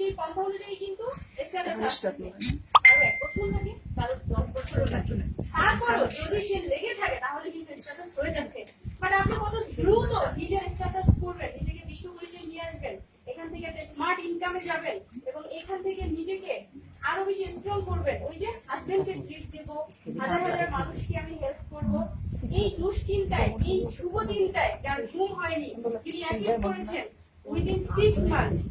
সেই পন্থা অনুযায়ী কিন্তু স্ট্যাটাস কারো 1 বছর লাগে, কারো 10 বছরও লাগে। তারপরও যদি সে লেগে থাকে তাহলে কিন্তু স্ট্যাটাস হয়ে যাচ্ছে। মানে আপনি কত দ্রুত নিজের স্ট্যাটাস করবেন, নিজেকে বিশ্ব পরিচয় নিয়ে আসবেন, এখান থেকে একটা স্মার্ট ইনকামে যাবেন এবং এখান থেকে নিজেকে আরো বেশি স্ট্রং করবেন। ওই যে হাজবেন্ডকে ট্রিট দেবো, হাজার হাজার মানুষকে আমি হেল্প করবো, এই দুশ্চিন্তায়, এই শুভ চিন্তায় যার ঘুম হয়নি, তিনি অ্যাচিভ করেছেন উইদিন 6 মান্থস।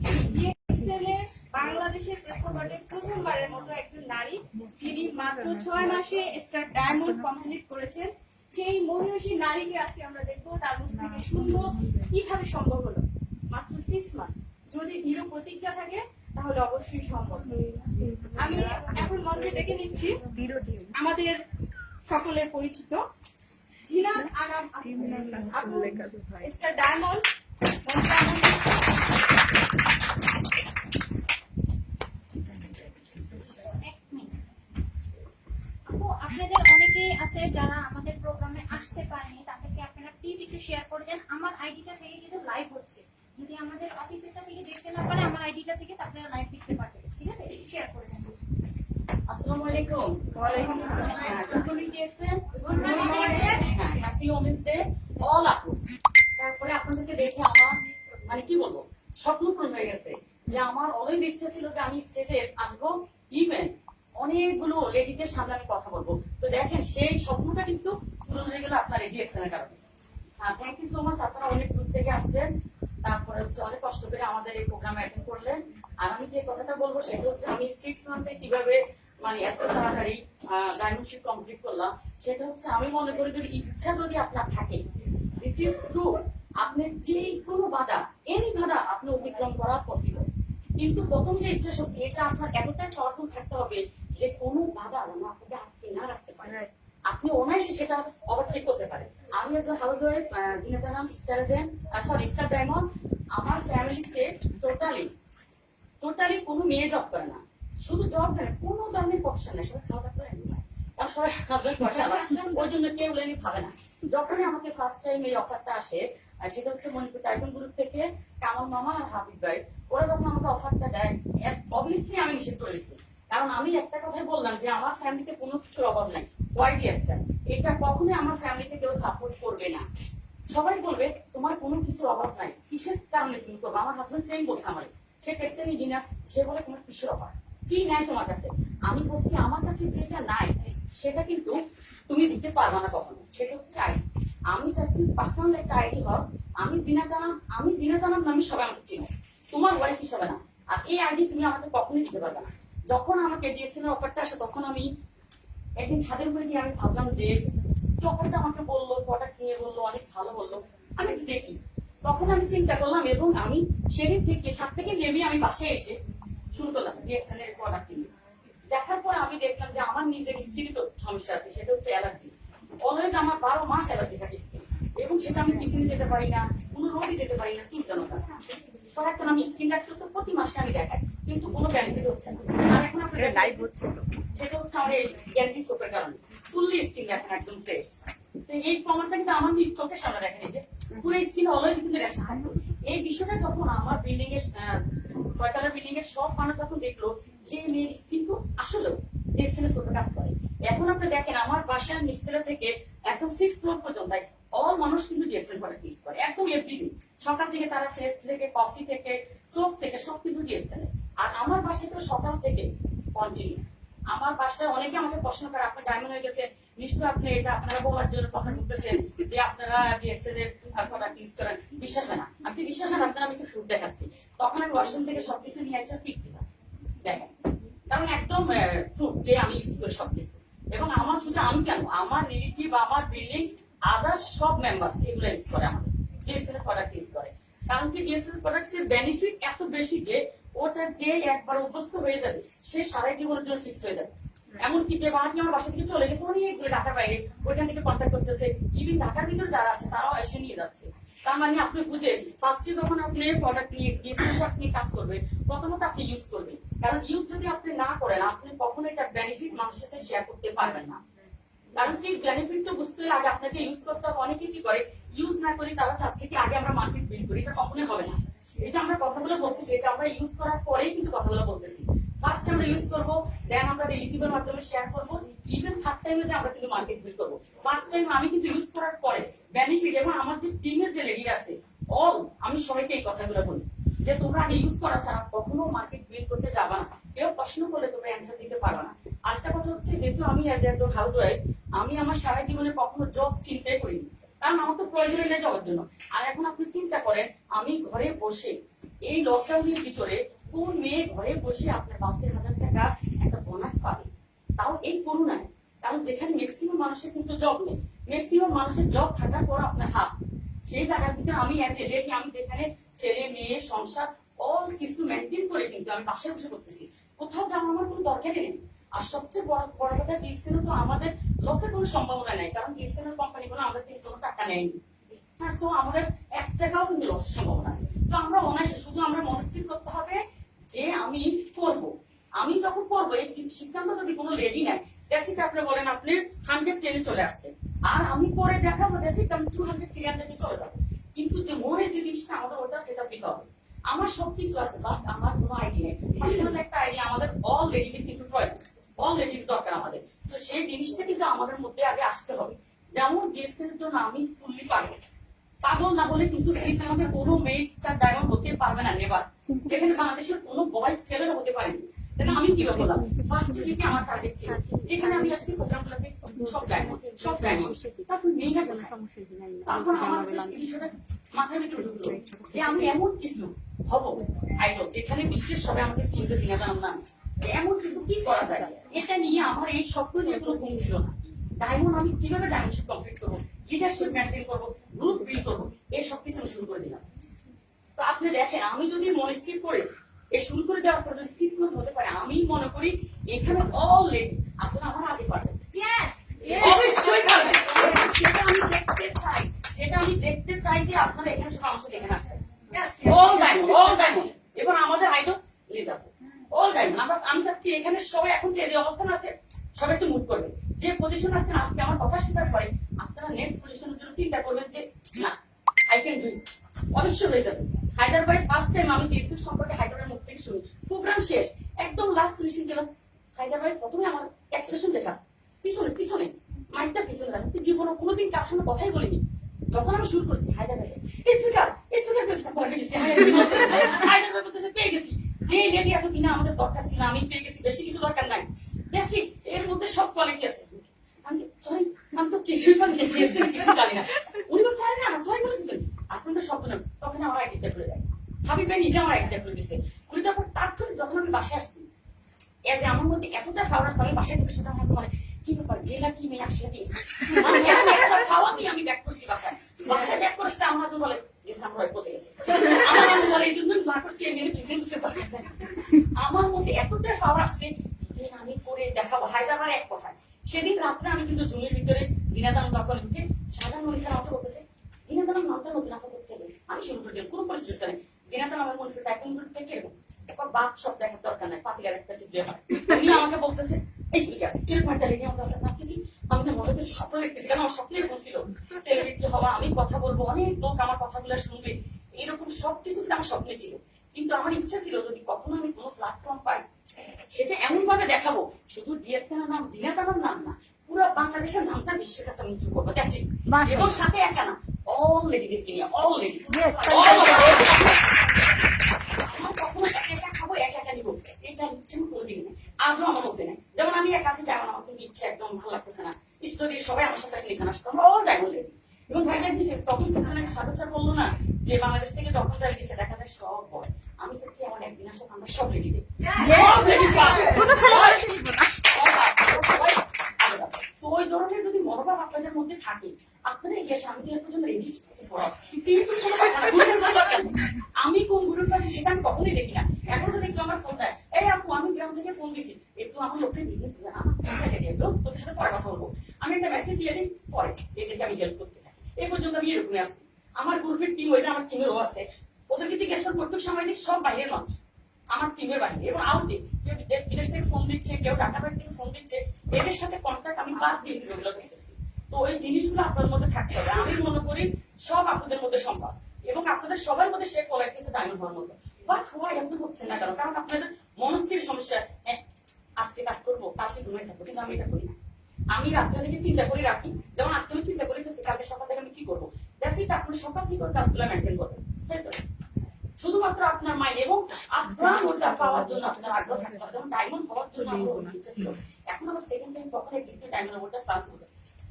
বাংলাদেশের প্রেক্ষাপটে প্রথমবারের মতো একজন নারী যিনি মাত্র 6 মাসে স্টার ডায়মন্ড কমপ্লিট করেছেন। সেই মহিষী নারীকে আজকে আমরা দেখবো তার মুখ থেকে শুনবো কিভাবে সম্ভব হলো মাত্র 6 মান্থ। যদি দৃঢ় প্রতিজ্ঞা থাকে তাহলে অবশ্যই সম্ভব। আমি এখন মঞ্চে ডেকে নিচ্ছি আমাদের সকলের পরিচিত জিনাত আনাম আপু, স্টার ডায়মন্ড। আপনাদের অনেকেই আছে যারা আমাদের প্রোগ্রামে আসতে পারেনি, তাদেরকে আপনারা প্লিজ একটু শেয়ার করে দেন। আমার আইডিটা থেকে কিন্তু লাইভ হচ্ছে, যদি আমাদের অফিসের থেকে দেখতে না পারে আমার আইডিটা থেকে আপনারা লাইভ দেখতে পারবেন। ঠিক আছে, শেয়ার করে দেন। আসসালামু আলাইকুম। ওয়ালাইকুম আসসালাম। Good morning DXN. Good morning DXN. Happy women's day all আপু। তারপরে আপনাদেরকে দেখে আমার মানে কি বলবো, স্বপ্ন পূরণ হয়ে গেছে যে আমার অলওয়েজ ইচ্ছা ছিল যে আমি স্টেজে আসবো, ইভেন অনেকগুলো লেডিদের সামনে আমি কথা বলবো। তো দেখেন সেই স্বপ্নটা কিন্তু পূরণ হয়ে গেল আপনার এই ডিএক্সএনের কারণে। Thank you so much. আপনারা অনেক দূর থেকে আসছেন, তারপরে হচ্ছে অনেক কষ্ট করে আমাদের এই প্রোগ্রামে অ্যাটেন্ড করলেন। আর আমি যে কথাটা বলবো সেটা হচ্ছে আমি 6 মান্থে কিভাবে মানে এত তাড়াতাড়ি ডায়মন্ডশিপ কমপ্লিট করলাম, সেটা হচ্ছে আমি মনে করি যদি ইচ্ছা যদি আপনার থাকে, দিস ইজ ট্রু, আপনি যে কোনো বাধা, এনি বাধা আপনি অতিক্রম করা পসিবল। কিন্তু প্রথম যে ইচ্ছা শক্তি, এটা আপনার এতটাই পাওয়ারফুল থাকতে হবে যে কোনো বাধা যেন আপনাকে আটকে না রাখতে পারে, আপনি অনায়াসে সেটা ওভারটেক করতে পারেন। আমি একজন housewife, Zinat Anam, star diamond. আমার ফ্যামিলিতে টোটালি কোনো মেয়ে জব করে না, শুধু জব করে কোনো ধরনের প্রফেশন নেই, সবাই খাওয়া দাওয়া করে না, কারণ সবাই পয়সা ওই জন্য কেউ লেনি খাবে না। যখনই আমাকে ফার্স্ট টাইম এই অফারটা আসে, সেটা হচ্ছে মণিপুর টাইকন গ্রুপ থেকে কামাল মামা আর হাবিব ভাই, ওরা যখন আমাকে অফারটা দেয় অবভিয়াসলি আমি নিষেধ করে দিচ্ছি। কারণ আমি একটা কথাই বললাম যে আমার ফ্যামিলিতে কোনো কিছুর অভাব নাই, ওয়াই ডিএক্সএন এটা কখনোই আমার ফ্যামিলিতে কেউ সাপোর্ট করবে না। সবাই বলবে তোমার কোনো কিছুর অভাব নাই, কিসের কারণে তুমি করবো। আমার হাজবেন্ড সেম বলছে আমার, সে টেক্সটাইল ইঞ্জিনিয়ার, সে বলে তোমার কিসের অভাব, কি নাই তোমার কাছে। আমি বলছি আমার কাছে যেটা নাই সেটা কিন্তু তুমি দিতে পারবা না কখনো, সেটা চাই। আমি চাচ্ছি পার্সোনাল একটা আইডি হোক, আমি জিনাত আনাম নামে সবাই আমাকে চিনো, তোমার ওয়াইফ হিসাবে না। আর এই আইডি তুমি আমাকে কখনোই দিতে পারবে না। যখন আমাকে ডিএক্সএন অফারটা আসে তখন আমি একদিন ছাদের উপরে গিয়ে আমি ভাবলাম যে অফারটা আমাকে বললো, প্রোডাক্ট নিয়ে বললো, অনেক ভালো বললো, আমি একটু দেখি। তখন আমি চিন্তা করলাম এবং আমি সেদিন থেকে ছাদ থেকে নেমে আমি বাসায় এসে শুরু করলাম ডিএক্সএন এর প্রোডাক্ট নিয়ে। দেখার পর আমি দেখলাম যে আমার নিজের স্কিন তো সমস্যা আছে, সেটা হচ্ছে অ্যালার্জি। অলরেজ আমার 12 মাস অ্যালার্জি থাকে স্কিন, এবং সেটা আমি কিচেনে যেতে পারি না, কোনো রোডে যেতে পারি না, চুলকানোটা। তো এখন আমি স্কিন ডাক্তার তো প্রতি মাসে আমি দেখাই, কিন্তু কোনো বেনিফিট হচ্ছে না। আর এখন আপনার লাইভ হচ্ছে, সেটা হচ্ছে আমার এই গ্যান্ডি সোপের কারণে ফুললি স্কিন এখন একদম ফ্রেশ। তো এই প্রমাণটা কিন্তু আমার চোখের সামনে দেখেন, এই যে পুরো স্কিন অলরেজ কিন্তু এই বিষয়টা যখন আমার বিল্ডিং এর 6 বিল্ডিং এর সব মানুষ যখন দেখলো যে মেয়ের স্কিন তো আসলে ডিএক্সএন সোপে কাজ করে। এখন আপনি দেখেন আমার বাসার নিচতলা থেকে একদম 6 ফ্লোর পর্যন্ত অল মানুষ কিন্তু ডিএক্সএন প্রোডাক্ট ইউজ করে, একদম এভরিদিন। সকাল থেকে তারা ফ্রেশ থেকে, কফি থেকে, সোপ থেকে সব কিছু ডিএক্সএন। আর আমার বাসায় তো সকাল থেকে কন্টিনিউ। আমার বাসায় অনেকে আমাকে প্রশ্ন করে আপনি ডায়মন্ড হয়ে গেছে, নিশ্চয় আপনি এটা আপনারা বলার জন্য কথা বলতেছেন যে আপনারা ডিএক্সএন এর প্রোডাক্ট ইউজ করেন। বিশ্বাস হয় না, আমি বিশ্বাস হয় আপনারা, আমি একটু ফুড দেখাচ্ছি। তখন আমি ওয়াশরুম থেকে সবকিছু নিয়ে আসে পিক দিলাম, দেখেন, কারণ একদম প্রুফ যে আমি ইউজ করি সবকিছু। এবং আমার শুধু আমি কেন, আমার রিলেটিভ, আমার বিল্ডিং, আদার্স সব মেম্বার্স এগুলো ইউজ করে, আমাদের ডিএক্সএন এর প্রোডাক্ট ইউজ করে। কারণ কি ডিএক্সএন প্রোডাক্ট এর বেনিফিট এত বেশি যে ওটা যে একবার অভ্যস্ত হয়ে যাবে সে সারা জীবনের জন্য ফিক্স হয়ে যাবে। এমনকি যে বাড়ি আমার বাসা থেকে চলে গেছে অনেকগুলো ঢাকার বাইরে, ওইখান থেকে কন্ট্যাক্ট করতেছে, ইভেন ঢাকার ভিতরে যারা আছে তারাও এসে নিয়ে যাচ্ছে। তার মানে আপনি বুঝে ফার্স্টে যখন আপনি প্রোডাক্ট নিয়ে প্রোডাক্ট নিয়ে কাজ করবেন, প্রথমত আপনি ইউজ করবেন। কারণ ইউজ যদি আপনি না করেন, আপনি কখনো এটা বেনিফিট মানুষের সাথে শেয়ার করতে পারবেন না। কারণ কি বেনিফিট তো বুঝতে হলে আগে আপনাকে ইউজ করতে হবে। অনেকে কি করে ইউজ না করে তারা চাচ্ছে কি আগে আমরা মার্কেট বিল্ড করি, এটা কখনোই হবে না। এটা আমরা কথাগুলো বলতেছি, এটা আমরা ইউজ করার পরেই কিন্তু কথাগুলো বলতেছি। ফার্স্ট আমরা ইউজ করবো, দেন আমরা ইউটিউবের মাধ্যমে শেয়ার করবো, ইভেন থার্ড টাইমে আমরা কিন্তু মার্কেট বিল্ড করবো। ফার্স্ট টাইম আমি কিন্তু ইউজ করার পরে বেনিফিট, এবং আমার যে টিমের যে লেডি আছে অল, আমি সবাইকে এই কথাগুলো বলি যে তোমরা আগে ইউজ করা ছাড়া কখনো মার্কেট বিল্ড করতে যাবা না। কেউ প্রশ্ন করলে তোমরা অ্যান্সার দিতে পারবে না। আরেকটা কথা হচ্ছে, যেহেতু আমি অ্যাজ একজন হাউস ওয়াইফ, আমি আমার সারা জীবনে কখনো জব চিন্তাই করিনি, কারণ আমার তো প্রয়োজন নেই জবের জন্য। আর এখন আপনি চিন্তা করেন, আমি ঘরে বসে এই লকডাউনের ভিতরে কোন মেয়ে ঘরে বসে আপনার 52,000 টাকা একটা বোনাস পাবে, তাও এই করোনায়। কারণ যেখানে ম্যাক্সিমাম মানুষের কিন্তু জব নেই, ম্যাক্সিমাম মানুষের জব থাকার পর আপনার হাত, সেই জায়গার ভিতরে আমি অ্যাজ এ লেডি, আমি যেখানে ছেলে মেয়ে সংসার অল কিছু মেনটেন করে কিন্তু আমি বাসায় বসে করতেছি, কোথাও যাওয়ার আমার কোনো দরকারই নেই। আর সবচেয়ে বড় বড় কথা, ডিএক্সএল তো আমাদের লসের কোনো সম্ভাবনা নেই, কারণ ডিএক্সএল কোম্পানি কোনো আমাদের থেকে কোনো টাকা নেয়নি। হ্যাঁ, সো আমাদের 1 টাকাও কিন্তু লসের সম্ভাবনা নেই। তো আমরা অনায়াসে, শুধু আমরা মনস্থির করতে হবে যে আমি করব। আমি যখন করবো, এই সিদ্ধান্ত যদি কোনো লেডি নেয়, বেসিক আপনি বলেন আপনি 110 চলে আসছে, আর আমি পরে দেখাবো বেসিক আমি 200 300 চলে যাবো, কিন্তু যে মনের যে জিনিসটা আমাদের ওটা সেটা দিতে হবে। আমার সবকিছু আছে, বাট আমার কোনো আইডিয়া নেই। পার্সোনাল একটা আইডিয়া আমাদের অল লেডির কিন্তু প্রয়োজন, অল লেডির দরকার আমাদের। তো সেই জিনিসটা কিন্তু আমাদের মধ্যে আগে আসতে হবে। যেমন ডিএক্সএল এর জন্য আমি ফুললি পাগল, পাগল না হলে কিন্তু সিক্স আমাদের কোনো মেয়ে স্টার ডায়মন্ড হতে পারবে না, নেবার। যেখানে বাংলাদেশের কোনো বয় সেলের হতে পারেনি। তাহলে আমি কিভাবে বললাম, ফার্স্ট থেকে আমার টার্গেট ছিল, যেখানে আমি আজকে প্রোগ্রামগুলোকে সব ডায়মন্ড, সব ডায়মন্ড, তারপর মেয়েরা তারপর আমার বিষয়টা মাথায় রেখে ঢুকলো যে আমি এমন কিছু হবো আইডল, যেখানে বিশ্বের সবাই আমাকে চিনতে চিনে জানাম না, এমন কিছু কি করা যায়। এটা নিয়ে আমার এই স্বপ্ন নিয়ে কোনো ঘুম ছিল না। ডায়মন্ড আমি কিভাবে ডায়মন্ডশিপ কমপ্লিট করবো, লিডারশিপ মেনটেন করবো, গ্রুপ বিল্ড করবো, এই সব কিছু আমি শুরু করে দিলাম। তো আপনি দেখেন, আমি যদি মনস্থির করে এ শুরু করে দেওয়ার পর যদি 6 মান্থ হতে পারে, আমি মনে করি এখানে অলরেডি আপনারা আমার আগে পারবেন, অবশ্যই পারবেন। সেটা আমি দেখতে চাই, সেটা আমি দেখতে চাই যে আপনারা এখানে সব আমার সাথে এখানে আসবেন, অল ডায়মন্ড, এবং আমাদের আইডল নিয়ে যাবো অল ডায়মন্ড। আমি চাচ্ছি এখানে সবাই এখন যে অবস্থান আছে সবাই একটু মুভ করবে, যে পজিশন আছেন আজকে আমার কথা স্বীকার করে, আপনারা নেক্সট পজিশনের জন্য চিন্তা করবেন যে না, আই ক্যান ডু ইট, অবশ্যই হয়ে যাবে। হায়দ্রাবাদ ফার্স্ট টাইম আমি ডিএক্সএল সম্পর্কে হায়দ্রাবাদের মুখ থেকে শুনি, প্রোগ্রাম শেষ একদম লাস্ট ফিনিশিং গেলাম, হায়দ্রাবাদ প্রথমে আমার এক্সপ্রেশন দেখা, পিছনে পিছনে মাইকটা পিছনে রাখা, জীবনে কোনোদিন কার সঙ্গে কথাই বলিনি। যখন আমি শুরু করছি হায়দ্রাবাদে, স্পিকার হায়দ্রাবাদ বলতেছে পেয়ে গেছি, যে লেডি এত কিনা আমাদের দরকার ছিল আমি পেয়ে গেছি, বেশি কিছু দরকার নাই, বেশি এর মধ্যে সব কোয়ালিটি আছে। আমি সরি, আমি তো কিছুই কিছু জানি না। উনি বলছে আরে না সরি বলে দিচ্ছেন, আপনাদের শব্দ নেন। তখন আমার আইডিটা খুলে দেয়, হাবিব ভাই নিজে আমার আইডিটা খুলে দিচ্ছে। খুলে দেওয়ার পর তার জন্য যখন আমি বাসায় আসছি, এজ আমার মধ্যে এতটা ফাওয়ার আছে, আমি বাসায় ঢুকে সেটা আমার মানে কি ব্যাপার, গেলা কি মেয়ে আসলে কি, মানে একটা খাওয়া দিয়ে আমি ব্যাক করছি বাসায়। বাসায় ব্যাক করে সেটা আমার বলে আমার বলে এই জন্য না করছি, আমার মধ্যে এতটা পাওয়ার আসছে, আমি করে দেখাবো হায়দ্রাবাদ এক কথায়। সেদিন রাত্রে আমি কিন্তু জুনের ভিতরে দিনাদান যখন উঠে সাধারণ মনীষার আমাকে বলতেছে, দিনাদান নামটা নতুন আপনি করতে হবে, আমি শুরু করে দিলাম কোনো পরিস্থিতি নেই। দিনাদান আমার মনে করতে এখন থেকে এরকম একবার বাপ সব দেখার দরকার নাই, পাতিলার একটা টিপলে হয়। উনি আমাকে বলতেছে এই স্পিকার এরকম একটা লেগে আমরা ভাবতেছি, আমি তো মনে করছি স্বপ্ন দেখতেছি, কারণ আমার স্বপ্নে এরকম ছিল সেলিব্রিটি হওয়া, আমি কথা বলবো, অনেক লোক আমার কথাগুলো শুনবে, এরকম সবকিছু আমার স্বপ্নে ছিল। কিন্তু আমার ইচ্ছা ছিল যদি কখনো আমি কোনো প্ল্যাটফর্ম পাই, সেটা এমন ভাবে দেখাবো শুধু ডিএক্সএল নাম, দিনাদানের নাম না, পুরো বাংলাদেশের নামটা বিশ্বের কাছে আমি উঁচু করবো, এবং সাথে একা না অল লেডিদেরকে নিয়ে, অল লেডি আমার কখনো একা একা খাবো, একা একা নিবো, এটা ইচ্ছে আমি কোনোদিন নেই, আজও আমার মধ্যে নেই। যেমন আমি একা আছি, তেমন আমার কিন্তু ইচ্ছে একদম ভালো লাগতেছে না, স্টোরি সবাই আমার সাথে এখানে আসতো, অল ডায়মন্ড লেডি। এবং ভাইজান তখন কিছুদিন আগে সাদা স্যার বললো না যে বাংলাদেশ থেকে যখন যায় সে দেখা যায় সব বয়, আমি চাচ্ছি আমার একদিন আসলে আমরা সব লেডি দিই, তো ওই ধরনের যদি মনোভাব আপনাদের মধ্যে থাকে, আপনারা এগিয়ে আসে। আমি তো এর জন্য রেডি, আমি কোন গ্রুপ আছে সেটা আমি কখনোই দেখি না। এখন যদি একটু আমার ফোন দেয়, এই আপু আমি গ্রাম থেকে ফোন দিছি, একটু আমার লোকের বিজনেস আমার ফোনটাকে দিয়ে দেবো, তোর সাথে পরে কথা বলবো, আমি একটা মেসেজ দিয়ে দিই, পরে এদেরকে আমি হেল্প করতে থাকি। এই পর্যন্ত আমি এরকমই আসছি। আমার গ্রুপের টিম ওইটা আমার টিমেরও আছে, ওদেরকে জিজ্ঞেস করে প্রত্যেক সময় দিই, সব বাইরের মানুষ আমার টিমের বাইরে এবং আউটে, কেউ বিদেশ থেকে ফোন দিচ্ছে, কেউ ঢাকা বাইরে থেকে ফোন দিচ্ছে, এদের সাথে কন্ট্যাক্ট আমি বাদ দিয়ে দিচ্ছি। তো ওই জিনিসগুলো আপনার মধ্যে থাকতে হবে। আমি মনে করি সব আপনাদের মধ্যে সম্ভব, এবং আপনাদের সবার মধ্যে সে কোয়ালিটি ডায়মন্ড হওয়ার মতো, বাট হওয়া এমন হচ্ছে না কেন? কারণ আপনাদের মনস্থির সমস্যা, আজকে কাজ করবো কালকে ঘুমিয়ে থাকবো, কিন্তু আমি এটা করি না। আমি রাত্রে থেকে চিন্তা করে রাখি, যেমন আজকে আমি চিন্তা করে রেখেছি কালকে সকাল থেকে আমি কি করবো, দ্যাটস ইট। আপনার সকাল কি করে কাজগুলো মেনটেন করবেন, তাই তো? শুধুমাত্র আপনার মাইন্ড এবং আপনার ওটা পাওয়ার জন্য আপনার আগ্রহ থাকতে হবে, যেমন ডায়মন্ড হওয়ার জন্য আমার ইচ্ছা ছিল। এখন আমার সেকেন্ড টাইম কখন এক্সিকিউটিভ ডায়মন্ড ওটা ট্রান্স হবে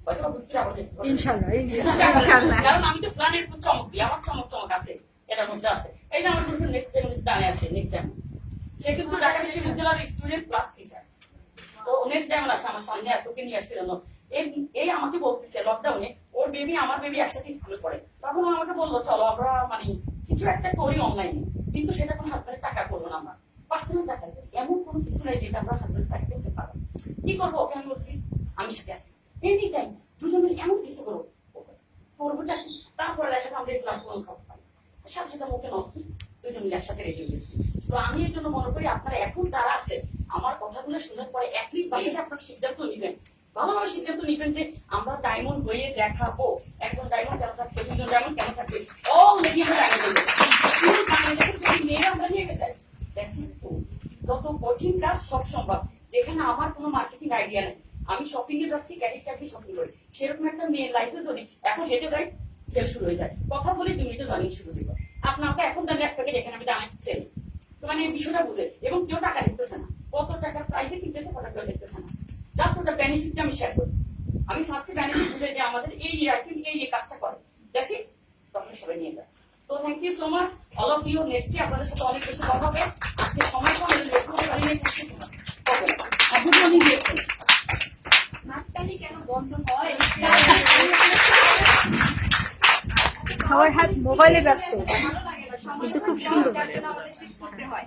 হয়তো বুঝতে পারবো ইনশাআল্লাহ। কারণ আমি তো প্ল্যানের চমক দিই, আমার চমক আছে এটার মধ্যে আছে। এই যে আমার নেক্সট টাইম দাঁড়িয়ে আছে, নেক্সট টাইম সে কিন্তু ঢাকা বিশ্ববিদ্যালয়ের স্টুডেন্ট প্লাস টিচার, তো নেক্সট টাইম আছে আমার সামনে আছে, ওকে নিয়ে আসছিল। এই আমাকে বলতেছে লকডাউনে ওর বেবি আমার বেবি একসাথে স্কুলে পড়ে, তখন ও আমাকে বললো চলো আমরা মানে কিছু একটা করি অনলাইনে, কিন্তু সেটা কোনো হাজবেন্ডের টাকা করবো না, আমরা পার্সোনাল টাকা, এমন কোনো কিছু নাই যেটা আমরা হাজবেন্ড টাকা করতে পারবো। কি করবো? ওকে আমি বলছি আমি সাথে আছি এনি টাইম, দুজন মিলে এমন কিছু করবো করবোটা কি, তারপরে দেখা আমরা ইসলাম কোনো খবর পাই, সাথে সাথে ওকে নকি দুজন মিলে একসাথে রেডি হয়েছি। তো আমি এই জন্য মনে করি আপনারা এখন যারা আছে আমার কথাগুলো শোনার পরে অ্যাটলিস্ট বাসাতে আপনার সিদ্ধান্ত নিবেন, ভালোভাবে সিদ্ধান্ত নিবেন যে আমরা ডায়মন্ড হয়ে দেখাবো। একজন ডায়মন্ড কেন থাকবে, দুজন ডায়মন্ড কেন থাকবে, অলরেডি আমরা ডায়মন্ড মেয়েরা আমরা নিয়ে গেছে। যত কঠিন কাজ সব সম্ভব, যেখানে আমার কোনো মার্কেটিং আইডিয়া নেই, আমি শপিং এ যাচ্ছি ক্যারিট ক্যাফে শপিং করি, সেরকম একটা মেয়ের লাইফে যদি এখন হেঁটে যাই সেল শুরু হয়ে যায়, কথা বলে 2 মিনিটে জার্নি শুরু হয়ে যায়। আপনাকে এখন দামি এক প্যাকেট, এখানে আমি দামি সেলস, তো মানে বিষয়টা বুঝে, এবং কেউ টাকা দেখতেছে না, কত টাকার প্রাইসে কিনতেছে কত কেউ দেখতেছে না, জাস্ট ওটা বেনিফিটটা আমি শেয়ার করি। আমি ফার্স্টে বেনিফিট বুঝে যে আমাদের এই কাজটা করে দেখি, তখন সবাই নিয়ে যায়। তো thank you so much all of you. নেক্সটে আপনাদের সাথে অনেক বেশি কথা হবে, আজকে সময় কম দিয়েছেন। নাকটালি কেন বন্ধ হয়? সবার হাত মোবাইলে ব্যস্ত, ভালো লাগে না, কিন্তু খুব সুন্দর। যার জন্য আমাদের শেষ করতে হয়।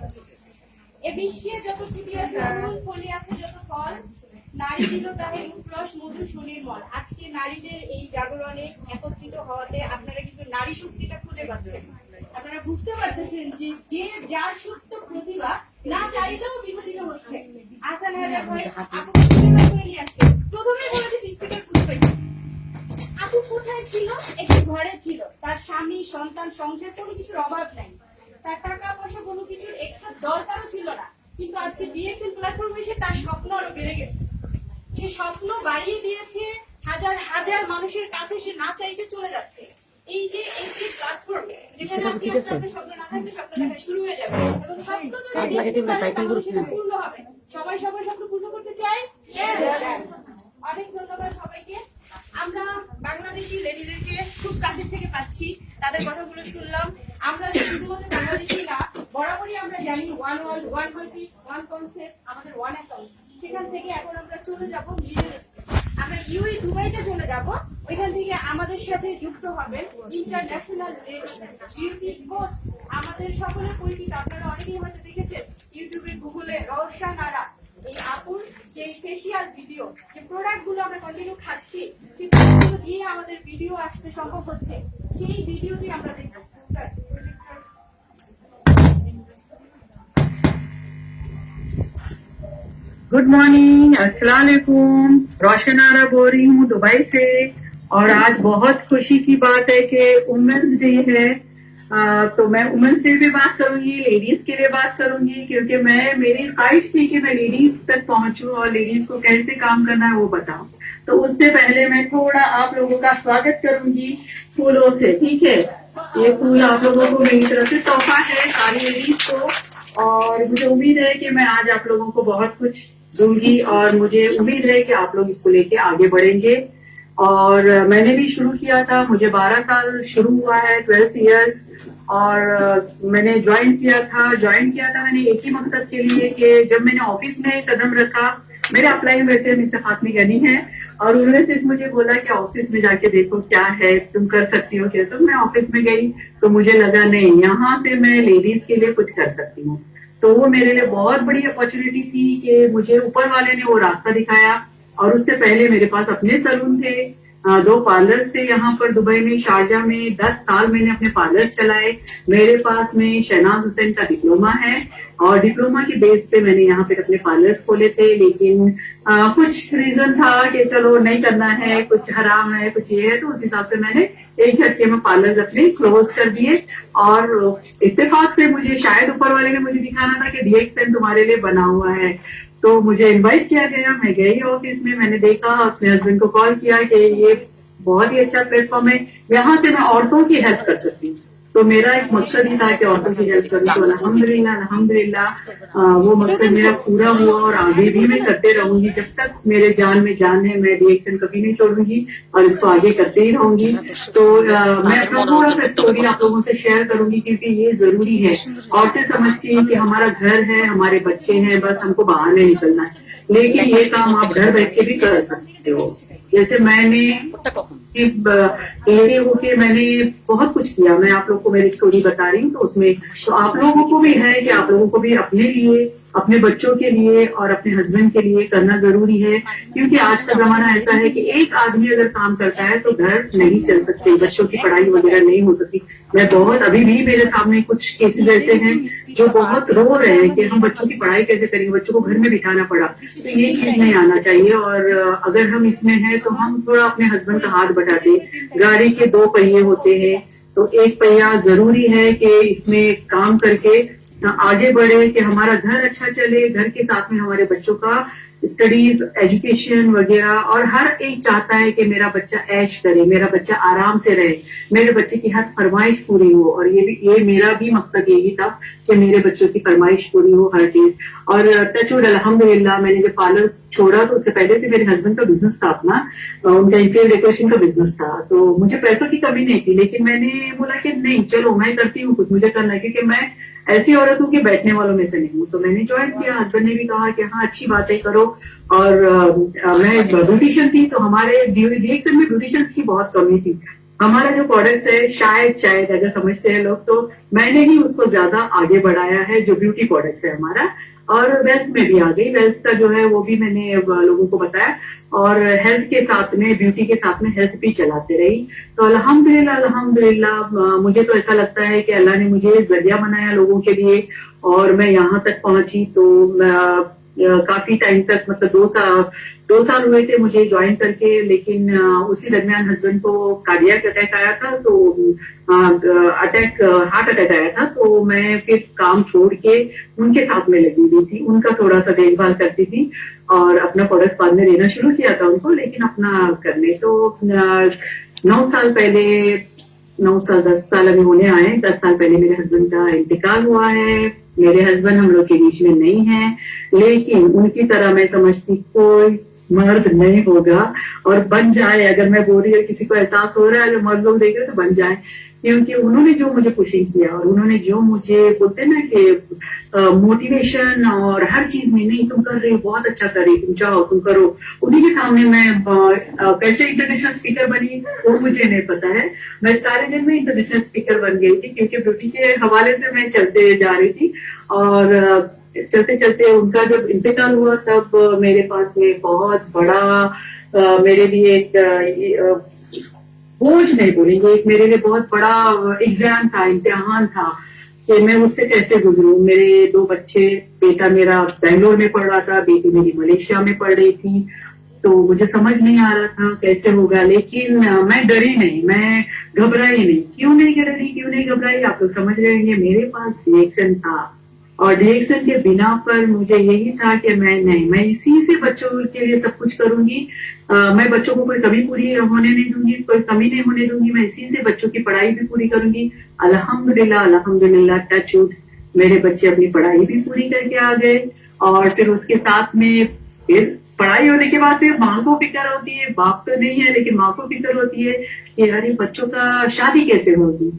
এ বিশ্বে যত ফুটি আছে ফুল, ফলি আছে যত ফল, নারী দিল তাহে রূপরস মধু সুনির্মল। আজকে নারীদের এই জাগরণে একত্রিত হওয়াতে আপনারা কিন্তু নারী শক্তিটা খুঁজে পাচ্ছেন। আপনারা বুঝতে পারতেছেন যে যে যার সুপ্ত প্রতিভা না চাইলেও বিকশিত হচ্ছে। আসান হাজার ভাই আপু করে নিয়ে আসছে, প্রথমেই বলে দিচ্ছি স্পিকার খুঁজে পাইছি। আপু কোথায় ছিল? একটি ঘরে ছিল, তার স্বামী সন্তান সংসার কোনো কিছুর অভাব নাই, তার টাকা পয়সা কোনো কিছুর এক্সট্রা দরকারও ছিল না, কিন্তু আজকে বিএসএল প্ল্যাটফর্ম এসে তার স্বপ্ন আরো বেড়ে গেছে। সে স্বপ্ন বাড়িয়ে দিয়েছে, হাজার হাজার মানুষের কাছে সে না চাইতে চলে যাচ্ছে। এই যে একটি প্ল্যাটফর্ম যেখানে আপনি আপনার স্বপ্ন না থাকলে স্বপ্ন দেখা শুরু হয়ে যাবে, এবং স্বপ্ন যদি দেখতে পারে তাহলে সেটা পূর্ণ হবে। সবাই সবার স্বপ্ন পূর্ণ করতে চায়। অনেক ধন্যবাদ সবাইকে। আমরা বাংলাদেশি লেডিদেরকে খুব কাছের থেকে পাচ্ছি, তাদের কথাগুলো শুনলাম। আমরা শুধুমাত্র বাংলাদেশি না, বরাবরই আমরা জানি one world, one country, one concept, আমাদের ওয়ান অ্যাকাউন্ট। সেখান থেকে এখন আমরা চলে যাব মিডল ইস্টে, আমরা ইউএই দুবাইতে চলে যাব। ওইখান থেকে আমাদের সাথে যুক্ত হবেন ইন্টারন্যাশনাল বিউটি কোচ, আমাদের সকলের পরিচিত, আপনারা অনেকেই হয়তো দেখেছেন ইউটিউবে গুগলে রওশন আরা। এই আপুর যে ফেসিয়াল ভিডিও, যে প্রোডাক্ট গুলো আমরা কন্টিনিউ খাচ্ছি, সেই প্রোডাক্ট দিয়ে আমাদের ভিডিও আসতে সম্ভব হচ্ছে, সেই ভিডিওটি আমরা দেখব। गुड मॉर्निंग, अस्सलाम वालेकुम। रोशन आरा बोल रही हूँ दुबई से, और आज बहुत खुशी की बात है कि वुमेन्स डे है। तो मैं वुमेन्स डे पे बात करूंगी, लेडीज के लिए बात करूंगी, क्योंकि मेरी ख्वाहिश थी कि मैं लेडीज तक पहुंचूं और लेडीज को कैसे काम करना है वो बताऊं। तो उससे पहले मैं थोड़ा आप लोगों का स्वागत करूंगी फूलों से, ठीक है? ये फूल आप लोगों को मेरी तरफ से तोहफा है सारी लेडीज को, और मुझे उम्मीद है कि मैं आज आप लोगों को बहुत कुछ दूंगी, और मुझे उम्मीद है कि आप लोग इसको लेके आगे बढ़ेंगे। और मैंने भी शुरू किया था, मुझे 12 साल शुरू हुआ है, 12 इयर्स, और मैंने ज्वाइन किया था मैंने एक ही मकसद के लिए कि जब मैंने ऑफिस में कदम रखा, मेरा अप्लाई वैसे मिस्टर फातमी गनी है, और उन्होंने सिर्फ मुझे बोला कि ऑफिस में जाके देखो क्या है, तुम कर सकती हो क्या। तो मैं ऑफिस में गई तो मुझे लगा नहीं, यहाँ से मैं लेडीज के लिए कुछ कर सकती हूँ। तो वो मेरे लिए बहुत बड़ी अपॉर्चुनिटी थी कि मुझे ऊपर वाले ने वो रास्ता दिखाया। और उससे पहले मेरे पास अपने सलून थे, 2 पार्लर थे यहाँ पर दुबई में, शारजा में। 10 साल मैंने अपने पार्लर चलाए। मेरे पास में शहनाज हुसैन का डिप्लोमा है और डिप्लोमा के बेस पे मैंने यहाँ पे अपने पार्लर्स खोले थे, लेकिन कुछ रीजन था कि चलो नहीं करना है, कुछ हराम है, कुछ ये है, तो उस हिसाब से मैंने एक झटके में पार्लर अपने क्लोज कर दिए। और इत्तेफाक से मुझे शायद ऊपर वाले ने मुझे दिखाना था कि DXN तुम्हारे लिए बना हुआ है, तो मुझे इनवाइट किया गया। मैं गई ऑफिस में, मैंने देखा, अपने हस्बैंड को कॉल किया कि ये बहुत ही अच्छा प्लेटफॉर्म है, यहाँ से मैं औरतों की हेल्प कर सकती हूँ। तो मेरा एक मकसद ही था कि औरतों की हेल्प करूँ। तो अल्हम्दुलिल्लाह वो मकसद मेरा पूरा हुआ और आगे भी मैं करते रहूंगी। जब तक मेरे जान में जान है, मैं DXN कभी नहीं छोड़ूंगी और इसको आगे करते ही रहूंगी। तो मैं अपना थोड़ा सा स्टोरी आप लोगों से शेयर करूंगी, क्योंकि ये जरूरी है। औरतें समझती हैं कि हमारा घर है, हमारे बच्चे हैं, बस हमको बाहर नहीं निकलना है, लेकिन ये काम आप घर बैठ के भी कर सकते हो। जैसे मैंने लेडी होके मैंने बहुत कुछ किया। मैं आप लोगों को मेरी स्टोरी बता रही हूँ, तो उसमें तो आप लोगों को भी है कि आप लोगों को भी अपने लिए, अपने बच्चों के लिए और अपने हस्बैंड के लिए करना जरूरी है। क्योंकि आज का जमाना ऐसा है कि एक आदमी अगर काम करता है तो घर नहीं चल सकते, बच्चों की पढ़ाई वगैरह नहीं हो सकती। मैं बहुत, अभी भी मेरे सामने कुछ केसेस ऐसे हैं जो बहुत रो रहे हैं कि हम बच्चों की पढ़ाई कैसे करेंगे, बच्चों को घर में बिठाना पड़ा। तो ये चीज नहीं आना चाहिए। और अगर हम इसमें हैं तो हम थोड़ा अपने हस्बैंड का हाथ बटाते। गाड़ी के 2 पहिए होते हैं, तो एक पहिया जरूरी है कि इसमें काम करके आगे बढ़े, कि हमारा घर अच्छा चले, घर के साथ में हमारे बच्चों का स्टडीज, एजुकेशन वगैरह। और हर एक चाहता है कि मेरा बच्चा ऐश करे, मेरा बच्चा आराम से रहे, मेरे बच्चे की हर फरमाइश पूरी हो। और ये मेरा भी मकसद यही था कि मेरे बच्चों की फरमाइश पूरी हो, हर चीज। और टचवुड अल्हम्दुलिल्लाह, मैंने जब पार्लर छोड़ा तो उससे पहले से मेरे हस्बैंड का बिजनेस था अपना, उनका इंटीरियर डेकोरेशन का बिजनेस था। तो मुझे पैसों की कमी नहीं थी, लेकिन मैंने बोला कि नहीं, चलो मैं करती हूँ कुछ, मुझे करना है, क्योंकि मैं ऐसी औरत हूँ कि बैठने वालों में से नहीं हूँ। तो मैंने ज्वाइन किया। हस्बैंड ने भी कहा कि हाँ, अच्छी बातें करो। और मैं ब्यूटिशियन थी, तो हमारे DXN में ब्यूटिशियंस की बहुत कमी थी। हमारा जो प्रोडक्ट्स है, शायद अगर समझते हैं लोग, तो मैंने ही उसको ज्यादा आगे बढ़ाया है, जो ब्यूटी प्रोडक्ट्स है हमारा। और वेल्थ में भी आ गई। वेल्थ का जो है वो भी मैंने लोगों को बताया, और हेल्थ के साथ में, ब्यूटी के साथ में हेल्थ भी चलाते रही। तो अल्हम्दुलिल्लाह मुझे तो ऐसा लगता है कि अल्लाह ने मुझे जरिया बनाया लोगों के लिए, और मैं यहाँ तक पहुंची। तो काफी टाइम तक, मतलब 2 साल हुए थे मुझे ज्वाइन करके, लेकिन उसी दरमियान हस्बैंड को कार्डियक अटैक आया था। तो हार्ट अटैक आया था। तो मैं फिर काम छोड़ के उनके साथ में लगी हुई थी, उनका थोड़ा सा देखभाल करती थी, और अपना प्रोडक्ट्स बाद में देना शुरू किया था उनको, लेकिन अपना करने। तो 9 साल पहले, 9 साल 10 साल अभी होने आए। 10 साल पहले मेरे हस्बैंड का इंतकाल हुआ है। मेरे हस्बैंड हम लोग के बीच में नहीं है, लेकिन उनकी तरह मैं समझती कोई मर्द नहीं होगा, और बन जाए। अगर मैं बोल रही हूँ, किसी को एहसास हो रहा है, अगर मर्द लोग देख रहे तो बन जाए। क्योंकि उन्होंने जो मुझे पुशिंग किया, और उन्होंने जो मुझे बोलते ना कि मोटिवेशन, और हर चीज में, नहीं तुम कर रहे हो, बहुत अच्छा कर रही, तुम जाओ, तुम करो। उन्हीं के सामने मैं कैसे इंटरनेशनल स्पीकर बनी वो मुझे नहीं पता है। मैं सारे दिन में इंटरनेशनल स्पीकर बन गई थी, क्योंकि ब्यूटी के हवाले से मैं चलते जा रही थी। और चलते चलते उनका जब इंतकाल हुआ, तब मेरे पास में बहुत बड़ा मेरे लिए एक बोझ नहीं बोलेंगे, एक मेरे लिए बहुत बड़ा एग्जाम था, इम्तिहान था कि मैं उससे कैसे गुजरूं। मेरे 2 बच्चे, बेटा मेरा बेंगलोर में पढ़ रहा था, बेटी मेरी मलेशिया में पढ़ रही थी। तो मुझे समझ नहीं आ रहा था कैसे होगा, लेकिन मैं डरी नहीं, मैं घबराई नहीं। क्यों नहीं डरी, क्यों नहीं घबराई, आप लोग समझ रहे हैं। मेरे पास DXN था, और DXN के बिना पर मुझे यही था कि मैं इसी से बच्चों के लिए सब कुछ करूंगी। मैं बच्चों को कोई कमी पूरी होने नहीं दूंगी, कोई कमी नहीं होने दूंगी। मैं इसी से बच्चों की पढ़ाई भी पूरी करूंगी। अल्हम्दुलिल्लाह टचवुड, मेरे बच्चे अपनी पढ़ाई भी पूरी करके आ गए। और फिर उसके साथ में फिर पढ़ाई होने के बाद फिर माँ को फिक्र होती है, बाप तो नहीं है लेकिन माँ को फिक्र होती है कि अरे बच्चों का शादी कैसे होगी।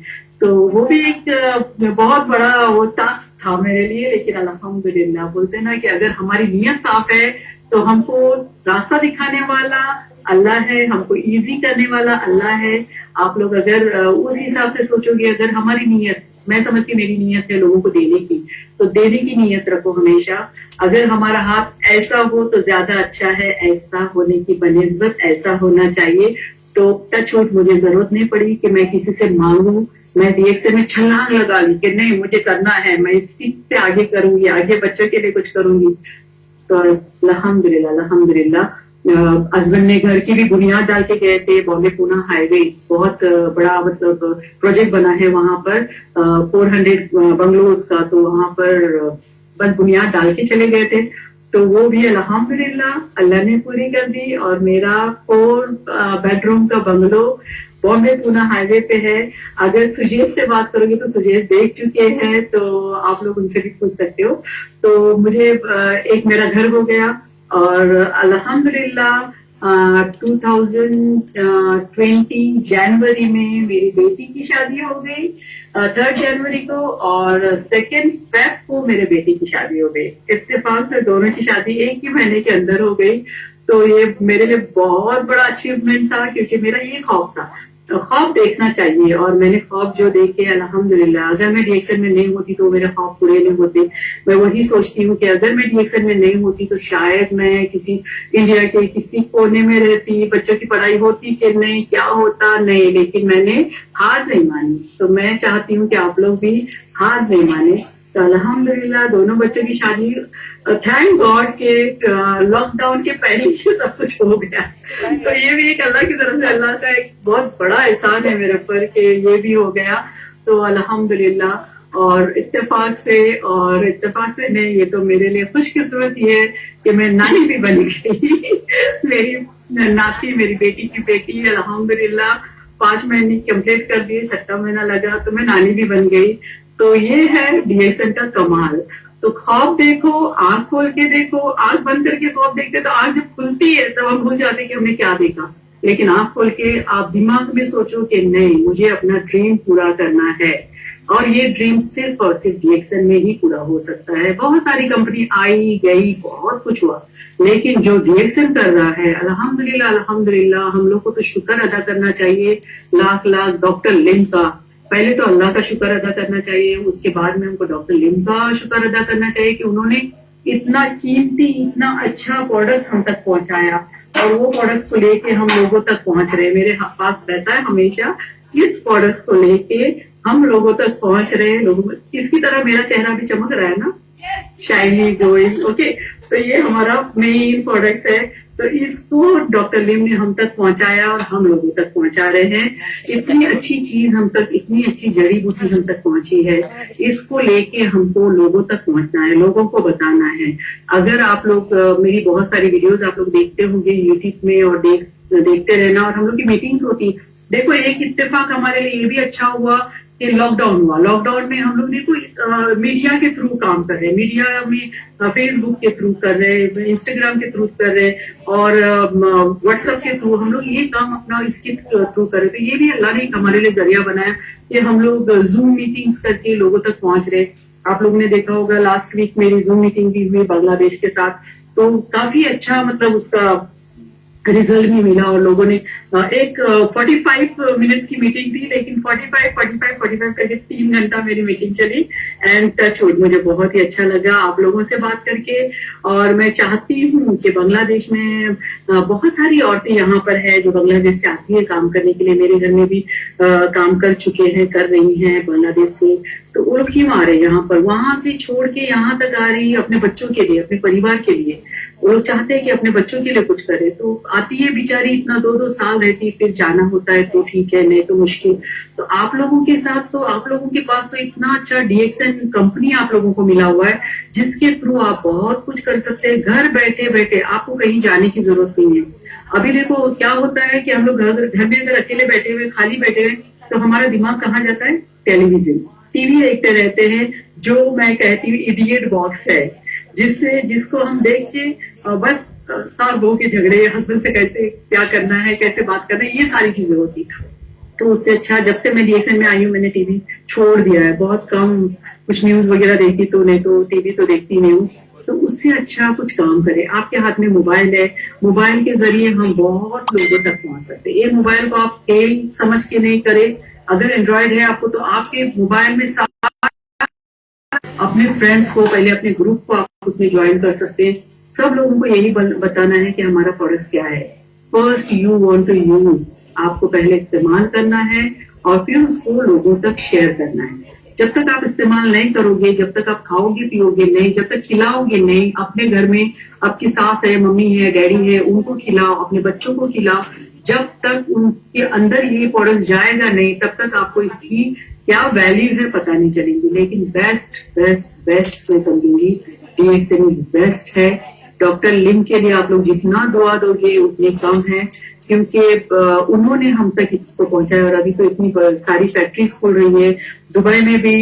तो वो भी एक बहुत बड़ा वो टास्क था मेरे लिए। लेकिन अल्हम्दुलिल्लाह, बोलते हैं ना कि अगर हमारी नीयत साफ है तो हमको रास्ता दिखाने वाला अल्लाह है, हमको इजी करने वाला अल्लाह है। आप लोग अगर उस हिसाब से सोचोगे, अगर हमारी नीयत, मैं समझती मेरी नीयत है लोगों को देने की, तो देने की नीयत रखो हमेशा। अगर हमारा हाथ ऐसा हो तो ज्यादा अच्छा है, ऐसा होने की बनिस्बत ऐसा होना चाहिए। तो टच वुड मुझे जरूरत नहीं पड़ी कि मैं किसी से मांगू, मैं डीएक्सएन में छलांग लगा ली कि नहीं मुझे करना है, मैं इसकी से आगे करूंगी, आगे बच्चों के लिए कुछ करूंगी। तो अल्हम्दुलिल्लाह हस्बैंड ने घर की भी बुनियाद डाल के गए थे। बॉम्बे पूना हाईवे बहुत बड़ा मतलब प्रोजेक्ट बना है वहां पर 400 बंगलोज का, तो वहां पर बस बुनियाद डाल के चले गए थे। तो वो भी अल्हम्दुलिल्लाह अल्लाह ने पूरी कर दी और मेरा 4 बेडरूम का बंगलो बॉम्बे पूना हाईवे पे है। अगर सुजेश से बात करोगे तो सुजेश देख चुके हैं, तो आप लोग उनसे भी पूछ सकते हो। तो मुझे एक मेरा घर हो गया और अल्हम्दुलिल्लाह 2020 जनवरी में मेरी बेटी की शादी हो गई 3 जनवरी को, और 2 फेब को मेरे बेटे की शादी हो गई। इत्तेफाक से दोनों की शादी एक ही महीने के अंदर हो गई। तो ये मेरे लिए बहुत बड़ा अचीवमेंट था, क्योंकि मेरा ये खौफ था, ख्वाब देखना चाहिए, और मैंने ख्वाब जो देखे अल्हम्दुलिल्लाह। अगर मैं डीएक्सएन में नहीं होती तो मेरे ख्वाब पूरे नहीं होते। मैं वही सोचती हूँ कि अगर मैं डीएक्सएन में नहीं होती तो शायद मैं किसी इंडिया के किसी कोने में रहती, बच्चों की पढ़ाई होती कि नहीं, क्या होता नहीं, लेकिन मैंने हार नहीं मानी। तो मैं चाहती हूँ कि आप लोग भी हार नहीं माने। तो अल्हम्दुलिल्लाह दोनों बच्चों की शादी थैंक गॉड के लॉकडाउन के पहले ही सब कुछ हो गया। तो ये भी एक अल्लाह की तरफ से, अल्लाह का एक बहुत बड़ा एहसान है मेरे ऊपर कि ये भी हो गया। तो अल्हम्दुलिल्लाह और इत्तेफाक से नहीं, ये तो मेरे लिए खुशकिस्मती है कि मैं नानी भी बन गई। मेरी नाती, मेरी बेटी की बेटी अल्हम्दुलिल्लाह 5 महीने कंप्लीट कर दिए, 6वां महीना लगा तो मैं नानी भी बन गई। तो ये है डीएक्सएन का कमाल। तो ख्वाब देखो, आंख खोल के देखो, आंख बंद करके ख्वाब देखते तो आंख जब खुलती है तब हम भूल जाते कि हमने क्या देखा, लेकिन आंख खोल के आप दिमाग में सोचो कि नहीं मुझे अपना ड्रीम पूरा करना है, और ये ड्रीम सिर्फ और सिर्फ डीएक्सएन में ही पूरा हो सकता है। बहुत सारी कंपनी आई गई, बहुत कुछ हुआ, लेकिन जो डीएक्सएन कर रहा है अल्हम्दुलिल्लाह हम लोग को तो शुक्र अदा करना चाहिए लाख लाख डॉक्टर लिम का। पहले तो अल्लाह का शुक्र अदा करना चाहिए, उसके बाद में हमको डॉक्टर लिम का शुक्र अदा करना चाहिए कि उन्होंने इतना कीमती, इतना अच्छा प्रोडक्ट हम तक पहुंचाया, और वो प्रोडक्ट्स को लेके हम लोगों तक पहुंच रहे। मेरे पास रहता है हमेशा इस प्रोडक्ट्स को लेके हम लोगों तक पहुंच रहे हैं। लोगों इसकी तरह मेरा चेहरा भी चमक रहा है ना, शाइनी ग्लोइंग। ओके, तो ये हमारा मेन प्रोडक्ट है। तो इसको डॉक्टर लिम ने हम तक पहुंचाया और हम लोगों तक पहुंचा रहे हैं। इतनी अच्छी चीज हम तक, इतनी अच्छी जड़ी बूटी हम तक पहुंची है, इसको लेके हमको लोगों तक पहुंचना है, लोगों को बताना है। अगर आप लोग मेरी बहुत सारी वीडियोस आप लोग देखते होंगे यूट्यूब में, और देखते रहना, और हम लोग की मीटिंग्स होती। देखो एक इत्तेफाक हमारे लिए ये भी अच्छा हुआ कि लॉकडाउन हुआ। लॉकडाउन में हम लोग देखो मीडिया के थ्रू काम कर रहे हैं, मीडिया में फेसबुक के थ्रू कर रहे हैं, इंस्टाग्राम के थ्रू कर रहे हैं, और व्हाट्सएप के थ्रू हम लोग ये काम अपना इसके थ्रू कर रहे थे। ये भी अल्लाह ने हमारे लिए जरिया बनाया कि हम लोग जूम मीटिंग्स करके लोगों तक पहुंच रहे। आप लोगों ने देखा होगा लास्ट वीक मेरी जूम मीटिंग भी हुई बांग्लादेश के साथ, तो काफी अच्छा मतलब उसका रिजल्ट भी मिला, और लोगों ने एक 45 मिनट की मीटिंग थी, लेकिन 45 करके 3 घंटा मेरी मीटिंग चली। एंड टच वुड मुझे बहुत ही अच्छा लगा आप लोगों से बात करके। और मैं चाहती हूँ कि बांग्लादेश में बहुत सारी औरतें यहाँ पर है जो बांग्लादेश से आती है काम करने के लिए। मेरे घर में भी काम कर चुके हैं, कर रही हैं बांग्लादेश से। तो वो लोग क्यों आ रहे हैं यहाँ पर, वहां से छोड़ के यहाँ तक आ रही है अपने बच्चों के लिए, अपने परिवार के लिए। वो लोग चाहते हैं कि अपने बच्चों के लिए कुछ करे, तो आती है बेचारी, इतना 2-2 साल रहती, फिर जाना होता है तो ठीक है, नहीं तो मुश्किल। तो आप लोगों के साथ, तो आप लोगों के पास तो इतना अच्छा डीएक्सएन कंपनी आप लोगों को मिला हुआ है, जिसके थ्रू आप बहुत कुछ कर सकते हैं। घर बैठे बैठे आपको कहीं जाने की जरूरत नहीं है। अभी देखो क्या होता है कि हम लोग घर में अगर अकेले बैठे हुए, खाली बैठे हुए, तो हमारा दिमाग कहाँ जाता है, टेलीविजन, टीवी देखते रहते हैं, जो मैं कहती हूँ इडियट बॉक्स है, जिसको हम देख के बस सास बहू के झगड़े, हस्बैंड से कैसे क्या करना है, कैसे बात करना है, ये सारी चीजें होती। तो उससे अच्छा जब से मैं डीएक्सएन में आई हूँ मैंने टीवी छोड़ दिया है, बहुत कम कुछ न्यूज वगैरह देखती, तो नहीं तो टीवी तो देखती नहीं हूँ। तो उससे अच्छा कुछ काम करे। आपके हाथ में मोबाइल है, मोबाइल के जरिए हम बहुत लोगों तक पहुंच सकते हैं। ये मोबाइल को आप खेल समझ के नहीं करे। अगर एंड्रॉयड है आपको, तो आपके मोबाइल में अपने फ्रेंड्स को, पहले अपने ग्रुप को आप उसमें ज्वाइन कर सकते हैं। सब लोगों को यही बताना है कि हमारा प्रोडक्ट क्या है, first you want to use, आपको पहले इस्तेमाल करना है और फिर उसको लोगों तक शेयर करना है। जब तक आप इस्तेमाल नहीं करोगे, जब तक आप खाओगे पियोगे नहीं, जब तक खिलाओगे नहीं, अपने घर में आपकी सास है, मम्मी है, डैडी है, उनको खिलाओ, अपने बच्चों को खिलाओ, जब तक उनके अंदर ये प्रोडक्ट जाएगा नहीं, तब तक आपको इसकी क्या वैल्यू है पता नहीं चलेगी। लेकिन बेस्ट बेस्ट बेस्ट मैं समझूंगी DXN बेस्ट है। डॉक्टर लिम के लिए आप लोग जितना दुआ दोगे उतनी कम है, क्योंकि उन्होंने हम तक इसको पहुंचाया और अभी तो इतनी सारी फैक्ट्रीज खुल रही है। दुबई में भी